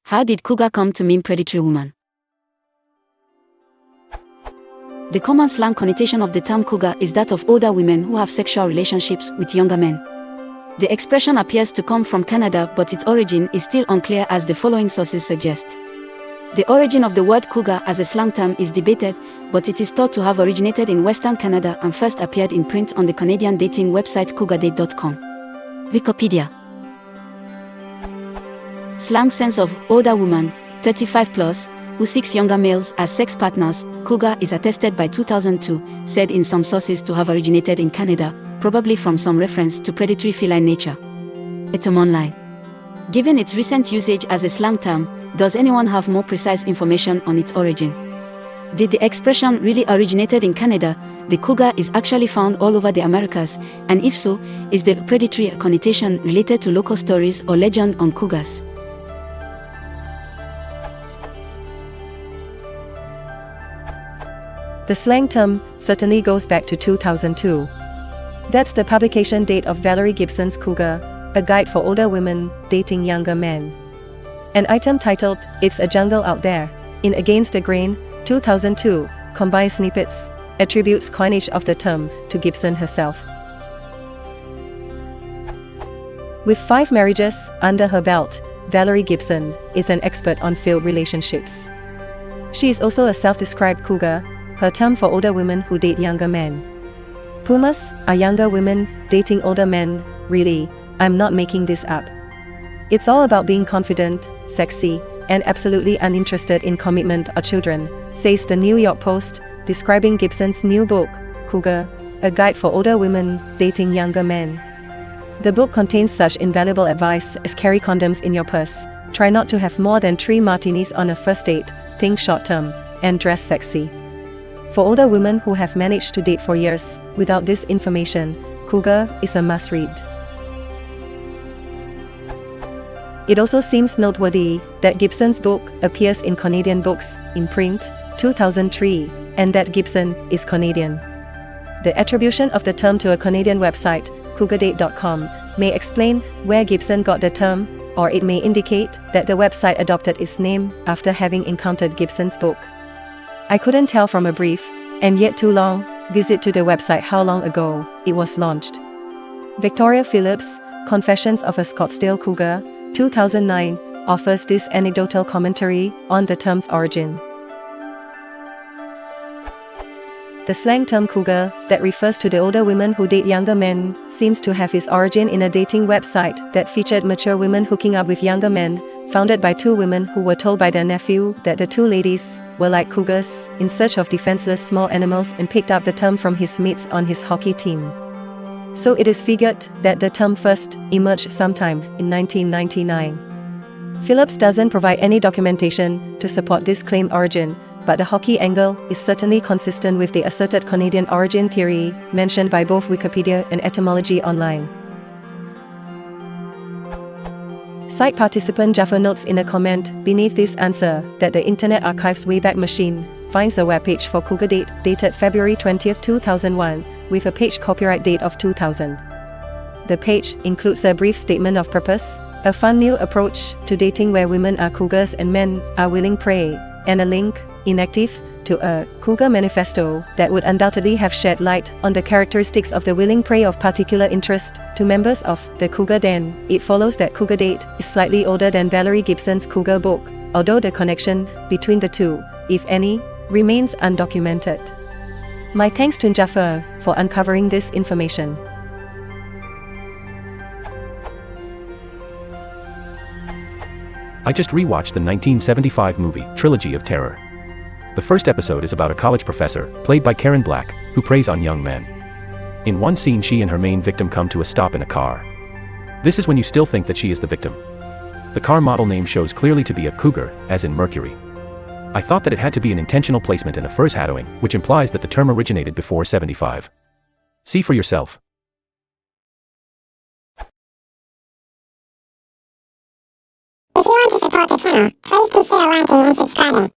How did Cougar come to mean predatory woman? The common slang connotation of the term cougar is that of older women who have sexual relationships with younger men. The expression appears to come from Canada, but its origin is still unclear, as the following sources suggest. The origin of the word cougar as a slang term is debated, but it is thought to have originated in Western Canada and first appeared in print on the Canadian dating website cougadate.com. Wikipedia. Slang sense of older woman, 35 plus, who seeks younger males as sex partners. Cougar is attested by 2002, said in some sources to have originated in Canada, probably from some reference to predatory feline nature. Etymology. Given its recent usage as a slang term, does anyone have more precise information on its origin? Did the expression really originated in Canada? The cougar is actually found all over the Americas, and if so, is the predatory connotation related to local stories or legend on cougars? The slang term certainly goes back to 2002. That's the publication date of Valerie Gibson's Cougar, a guide for older women dating younger men. An item titled, "It's a Jungle Out There," in Against the Grain, 2002, combines snippets, attributes coinage of the term to Gibson herself. With 5 marriages under her belt, Valerie Gibson is an expert on failed relationships. She is also a self-described cougar, her term for older women who date younger men. Pumas are younger women dating older men. Really, I'm not making this up. It's all about being confident, sexy, and absolutely uninterested in commitment or children, says the New York Post, describing Gibson's new book, Cougar, a guide for older women dating younger men. The book contains such invaluable advice as carry condoms in your purse, try not to have more than 3 martinis on a first date, think short term, and dress sexy. For older women who have managed to date for years without this information, Cougar is a must-read. It also seems noteworthy that Gibson's book appears in Canadian Books in Print, 2003, and that Gibson is Canadian. The attribution of the term to a Canadian website, cougadate.com, may explain where Gibson got the term, or it may indicate that the website adopted its name after having encountered Gibson's book. I couldn't tell from a brief, and yet too long, visit to the website how long ago it was launched. Victoria Phillips, Confessions of a Scottsdale Cougar, 2009, offers this anecdotal commentary on the term's origin. The slang term cougar, that refers to the older women who date younger men, seems to have its origin in a dating website that featured mature women hooking up with younger men, founded by 2 women who were told by their nephew that the 2 ladies were like cougars, in search of defenseless small animals, and picked up the term from his mates on his hockey team. So it is figured that the term first emerged sometime in 1999. Phillips doesn't provide any documentation to support this claimed origin, but the hockey angle is certainly consistent with the asserted Canadian origin theory mentioned by both Wikipedia and Etymology Online. Site participant Jaffa notes in a comment beneath this answer that the Internet Archive's Wayback Machine finds a webpage for Cougar Date dated February 20, 2001, with a page copyright date of 2000. The page includes a brief statement of purpose, a fun new approach to dating where women are cougars and men are willing prey, and a link, inactive, to a Cougar manifesto that would undoubtedly have shed light on the characteristics of the willing prey of particular interest to members of the Cougar Den. It follows that Cougar Date is slightly older than Valerie Gibson's Cougar book, although the connection between the two, if any, remains undocumented. My thanks to Jaffa for uncovering this information. I just rewatched the 1975 movie, Trilogy of Terror. The first episode is about a college professor, played by Karen Black, who preys on young men. In one scene she and her main victim come to a stop in a car. This is when you still think that she is the victim. The car model name shows clearly to be a Cougar, as in Mercury. I thought that it had to be an intentional placement and a foreshadowing, which implies that the term originated before 75. See for yourself. If you want to support the channel, please consider liking and subscribing.